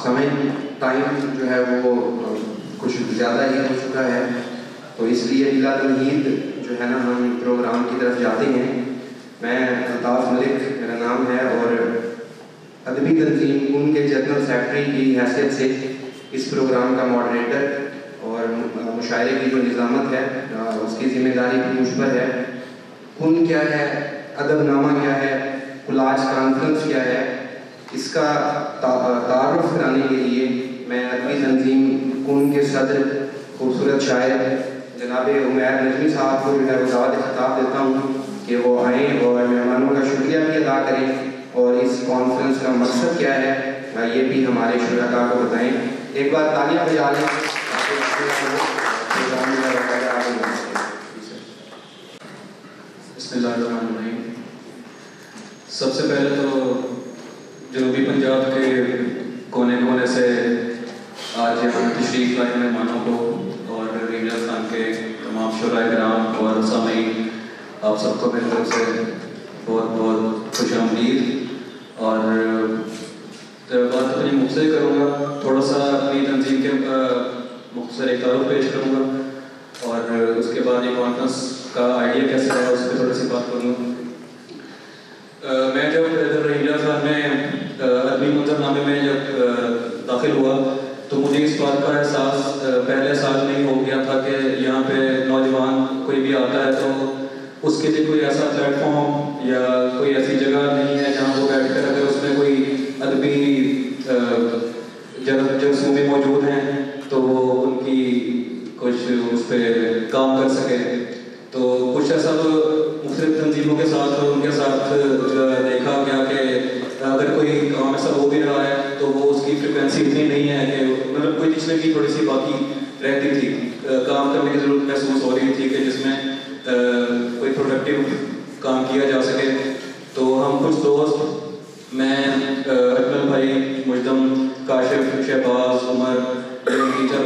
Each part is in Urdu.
سمجھ ٹائم جو ہے وہ کچھ زیادہ ہی ہو چکا ہے، تو اس لیے بلا تمہید جو ہے نا ہم پروگرام کی طرف جاتے ہیں۔ میں الطاف ملک میرا نام ہے، اور ادبی تنظیم ان کے جنرل سیکرٹری کی حیثیت سے اس پروگرام کا ماڈریٹر اور مشاعرے کی جو نظامت ہے اس کی ذمہ داری بھی مجھ پر ہے۔ ان کیا ہے، ادب نامہ کیا ہے، کولاج کانفرنس کیا ہے، اس کا تعارف کرانے کے لیے میں ادبی تنظیم کن کے صدر خوبصورت شاعر جناب عمیر نجمی صاحب کو جو ہے وہ دعوت خطاب دیتا ہوں کہ وہ آئیں اور مہمانوں کا شکریہ بھی ادا کریں، اور اس کانفرنس کا مقصد کیا ہے یہ بھی ہمارے شرکاء کو بتائیں۔ ایک بار تالیاں بجا لیں۔ بسم اللہ الرحمن الرحیم۔ سب سے پہلے تو جنوبی پنجاب کے کونے کونے سے آج یہاں تشریف لائے مہمانوں کو اور رینجر خان کے تمام شعراء کرام اور سامعین، آپ سب کو میری طرف سے بہت بہت خوش آمدید۔ اور بات اپنی مختصر کروں گا، تھوڑا سا اپنی تنظیم کے مختصر ایک تعارف پیش کروں گا، اور اس کے بعد یہ کانفرنس کا آئیڈیا کیسے رہا اس پہ تھوڑی سی بات کروں گا۔ میں جب رینجر خان میں ادبی منظر نامے میں جب داخل ہوا تو مجھے اس بات کا احساس پہلے سال میں ہی ہو گیا تھا کہ یہاں پہ نوجوان کوئی بھی آتا ہے تو اس کے لیے کوئی ایسا پلیٹ فارم یا کوئی ایسی جگہ نہیں ہے جہاں وہ بیٹھ کر اگر اس میں کوئی ادبی جرسومے موجود ہیں تو وہ ان کی کچھ اس پہ کام کر سکے۔ تو کچھ ایسا تو مختلف تنظیموں کے ساتھ ان کے ساتھ دیکھا گیا کہ اگر کوئی کام ایسا ہو بھی رہا ہے تو وہ اس کی فریکوینسی اتنی نہیں ہے کہ مطلب کوئی پچھلے کی تھوڑی سی باقی رہتی تھی، کام کرنے کی ضرورت محسوس ہو رہی تھی کہ جس میں کوئی پروڈکٹیو کام کیا جا سکے۔ تو ہم کچھ دوست، میں اجمل بھائی، مجدم، کاشف، شہباز، عمر، ٹیچر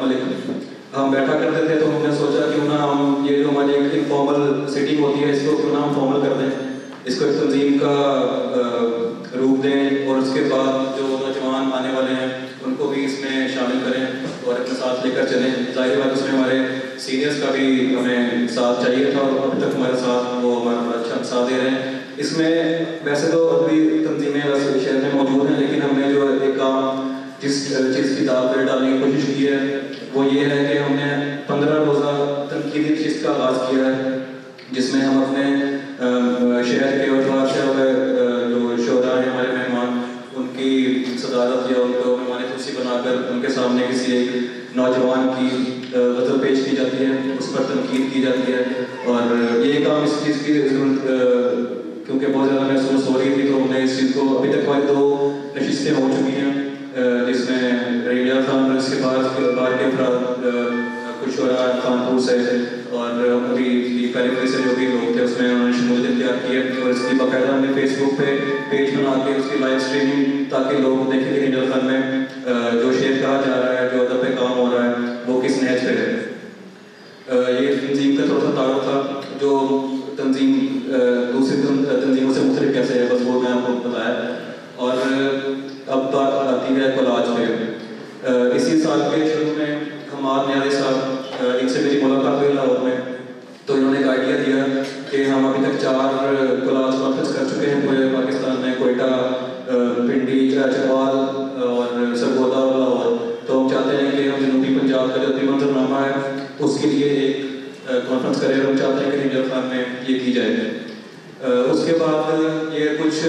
ملک، ہم بیٹھا کرتے تھے تو ہم نے سوچا کیوں نہ ہم یہ جو ہماری ایک انفارمل سیٹنگ ہوتی ہے اس کو کیوں نہ ہم فارمل کر دیں، اس کو ایک تنظیم کا روپ دیں، اور اس کے بعد جو نوجوان آنے والے ہیں ان کو بھی اس میں شامل کریں اور اپنے ساتھ لے کر چلیں۔ ظاہر بات اس میں ہمارے سینئرس کا بھی ہمیں ساتھ چاہیے تھا، اور ابھی تک ہمارے ساتھ وہ ہمارا بڑا اچھا ساتھ دے رہے ہیں۔ اس میں ویسے تو ادبی تنظیمیں ویسے شہر میں موجود ہیں، لیکن ہم نے جو ایک کام جس چیز کی داغ پہ ڈالنے کی کوشش کی ہے وہ یہ ہے کہ ہم نے 15 روزہ تنقیدی نشست کا آغاز کیا ہے، جس میں ہم اپنے شہر کے اور باہر سے ہوئے جو شعراء ہیں ہمارے مہمان، ان کی صدارت یا ان کو مہمان خصوصی بنا کر ان کے سامنے کسی ایک نوجوان کی غزل پیش کی جاتی ہے، اس پر تنقید کی جاتی ہے۔ اور یہ کام اس چیز کی ضرورت کیونکہ بہت زیادہ محسوس ہو رہی تھی تو ہم نے اس چیز کو، ابھی تک ہماری 2 نشستیں ہو چکی ہیں جس میں رینجر خان اور اس کے بعد کے افراد کچھ شعراء کانپور سے اور ابھی پیریفری سے جو بھی لوگ تھے اس میں انہوں نے شمولیت اختیار کی ہے، اور اس کی باقاعدہ ہم نے فیس بک پہ پیج بنا کے اس کی لائیو اسٹریمنگ تاکہ لوگ دیکھیں کہ رینجر خان میں جو شعر کہا جا رہا ہے، جو ادب پہ کام ہو رہا ہے وہ کس نہج پہ ہے۔ یہ تنظیم کا تھوڑا سا تعارف تھا، جو تنظیم دوسری تنظیموں سے مختلف کیسے ہے بس وہ میں آپ کو بتایا۔ اور اب بات آتی ہے کولاج پہ۔ اسی سال کے شروع میں حماد نیازی صاحب، ان سے میری ملاقات ہوئی لاہور میں، تو انہوں نے ایک آئیڈیا دیا کہ ہم ابھی تک 4 کولاج کانفرنس کر چکے ہیں پورے پاکستان میں، کوئٹہ، پنڈی، چکوال اور سرگودا اور لاہور، تو ہم چاہتے ہیں کہ ہم جنوبی پنجاب کا جو ادبی منظر نامہ ہے اس کے لیے ایک کانفرنس کریں، اور ہم چاہتے ہیں کہ رینجر خان میں یہ کی جائے۔ اس کے بعد یہ کچھ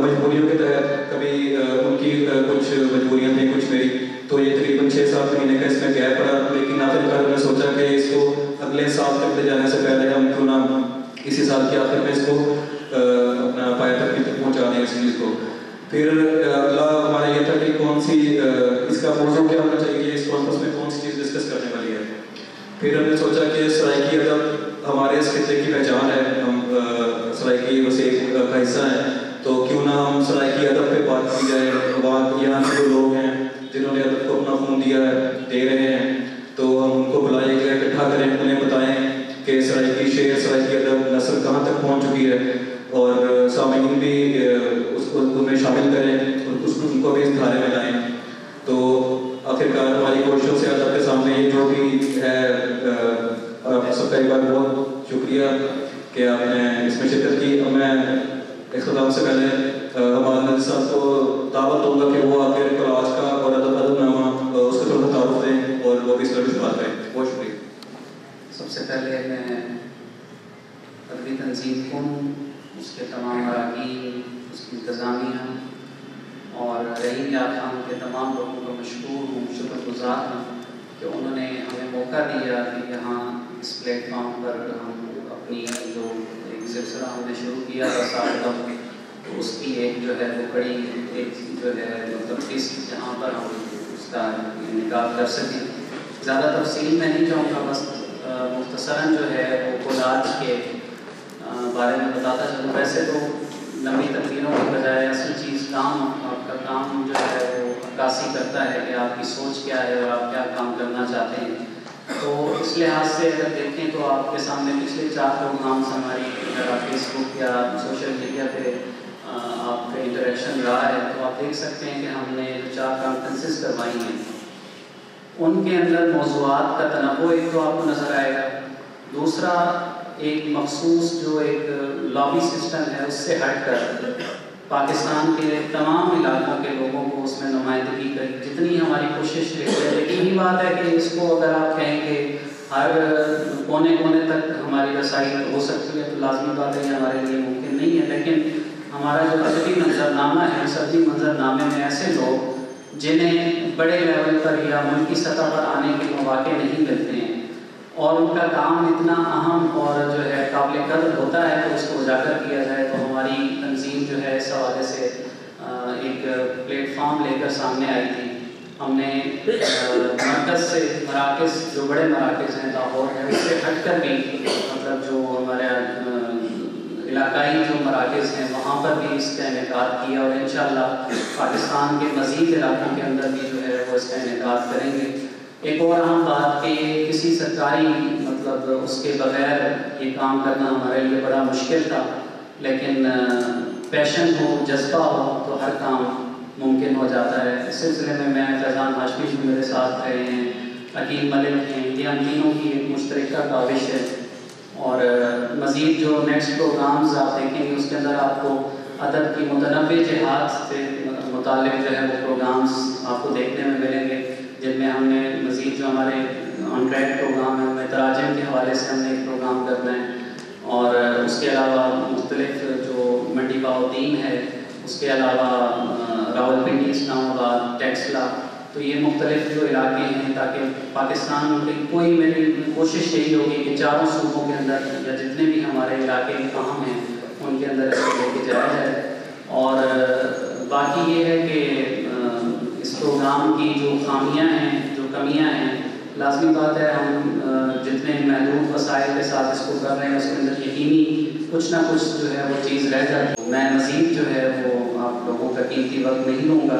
مجبوریوں کے تحت، کبھی ان کی کچھ مجبوریاں تھیں کچھ میری، تو یہ تقریباً 6-7 مہینے کا اس میں گیپ پڑا، لیکن آخر میں نے سوچا کہ اس کو اگلے سال تک لے جانے سے پہلے ہم کیوں نہ اسی سال کے آخر میں اس کو اپنا پایا تک پہنچا دیں اس چیز کو۔ پھر اللہ ہمارا یہ تھا کہ کون سی اس کا موضوع کیا ہونا چاہیے، اس کانفرنس میں کون سی چیز ڈسکس کرنے والی ہے۔ پھر ہم نے سوچا کہ سرائکی ادب ہمارے اس خطے کی پہچان ہے، ہم سرائکی وسیع کا حصہ ہیں، تو کیوں نہ ہم سرائکی ادب پہ بات کی جائے۔ وہاں یہاں کے جو لوگ ہیں جنہوں نے ادب کو اپنا خون دیا ہے، دے رہے ہیں، تو ہم ان کو بلائیں، ایک جگہ اکٹھا کریں، انہیں بتائیں کہ سرائکی شعر، سرائکی ادب نثر کہاں تک پہنچ چکی ہے، اور سامعین بھی اس کو ان میں شامل کریں، ان کو بھی اس دھارے میں لائیں۔ آخرکار ہماری کوششوں سے آج آپ کے سامنے یہ جو بھی ہے، آپ سب کا ایک بار بہت شکریہ کہ آپ نے اس میں شرکت کی۔ اب میں اختتام سے پہلے ہمارے ناظرین صاحب کو دعوت دوں گا کہ وہ آ کے کلاس کا اور ادب نامہ اس کا تھوڑا تعارف دیں اور وہ بھی اس طرح سے بات کریں۔ بہت شکریہ۔ سب سے پہلے میں ادبی تنظیم کو، اس کے تمام اراکین، اس کی انتظامیہ اور رحیم یار خان کے تمام لوگوں کا مشکور ہوں، شکر گزار ہوں کہ انہوں نے ہمیں موقع دیا کہ یہاں اس پلیٹ فارم پر ہم اپنی جو ایک سلسلہ ہم نے شروع کیا تھا سال کا، تو اس کی ایک جو ہے وہ کڑی ایک جو ہے مطلب اس جہاں پر ہم اس کا انعقاد کر سکیں۔ زیادہ تفصیل میں نہیں جاؤں گا، بس مختصراً جو ہے وہ کولاج کے بارے میں بتاتا چلوں۔ ویسے تو لمبی تقریروں کی بجائے اصل چیز کام، آپ کا کام جو ہے وہ عکاسی کرتا ہے کہ آپ کی سوچ کیا ہے اور آپ کیا کام کرنا چاہتے ہیں۔ تو اس لحاظ سے اگر دیکھیں تو آپ کے سامنے پچھلے 4 پروگرامس ہماری اگر آپ فیس بک یا سوشل میڈیا پہ آپ کا انٹریکشن رہا ہے تو آپ دیکھ سکتے ہیں کہ ہم نے 4 کانفرنسز کروائی ہیں، ان کے اندر موضوعات کا تنوع ایک تو آپ کو نظر آئے گا، دوسرا ایک مخصوص جو ایک لابی سسٹم ہے اس سے ہٹ کر پاکستان کے تمام علاقوں کے لوگوں کو اس میں نمائندگی کری، جتنی ہماری کوشش رہی ہے۔ لیکن یہ بات ہے کہ اس کو اگر آپ کہیں کہ ہر کونے کونے تک ہماری رسائی ہو سکتی ہے تو لازمی بات ہے یہ ہمارے لیے ممکن نہیں ہے، لیکن ہمارا جو ادبی منظرنامہ ہے اس ادبی منظرنامے میں ایسے لوگ جنہیں بڑے لیول پر یا ملکی سطح پر آنے کے مواقع نہیں ملتے ہیں اور ان کا کام اتنا اہم اور جو ہے قابل قدر ہوتا ہے تو اس کو اجاگر کیا جائے، تو ہماری تنظیم جو ہے اس حوالے سے ایک پلیٹ فارم لے کر سامنے آئی تھی۔ ہم نے مرکز سے مراکز جو بڑے مراکز ہیں لاہور ہے اس سے ہٹ کر بھی مطلب جو ہمارے علاقائی جو مراکز ہیں وہاں پر بھی اس کا انعقاد کیا اور انشاءاللہ پاکستان کے مزید علاقوں کے اندر بھی جو ہے وہ اس کا انعقاد کریں گے۔ ایک اور اہم بات کہ کسی سرکاری مطلب اس کے بغیر یہ کام کرنا ہمارے لیے بڑا مشکل تھا، لیکن پیشن ہو، جذبہ ہو تو ہر کام ممکن ہو جاتا ہے۔ اس سلسلے میں فیضان ہاشمی جو میرے ساتھ رہے ہیں، عقیل ملک ہیں، یہ ہم تینوں کی ایک مشترکہ کاوش ہے اور مزید جو نیکسٹ پروگرامز آپ دیکھیں گے اس کے اندر آپ کو ادب کی متنوع جہات سے متعلق جو ہے وہ پروگرامز آپ کو دیکھنے میں ملیں گے، جن میں ہم نے مزید جو ہمارے آن ٹریک پروگرام ہے ان میں تراجم کے حوالے سے ہم نے ایک پروگرام کرنا ہے اور اس کے علاوہ مختلف جو منڈی باؤدین ہے، اس کے علاوہ راولپنڈی، اسلام آباد، ٹیکسلا، تو یہ مختلف جو علاقے ہیں تاکہ پاکستان کی کوئی میری کوشش یہی ہوگی کہ چاروں صوبوں کے اندر یا جتنے بھی ہمارے علاقے اہم ہیں ان کے اندر اس کو لے کے جایا جائے۔ اور باقی یہ ہے کہ اس پروگرام کی جو خامیاں ہیں، جو کمیاں ہیں، لازمی بات ہے ہم جتنے محدود وسائل کے ساتھ اس کو کر رہے ہیں اس کے اندر یقینی کچھ نہ کچھ جو ہے وہ چیز رہ جاتی ہے۔ میں مزید جو ہے وہ آپ لوگوں کا قیمتی وقت نہیں لوں گا،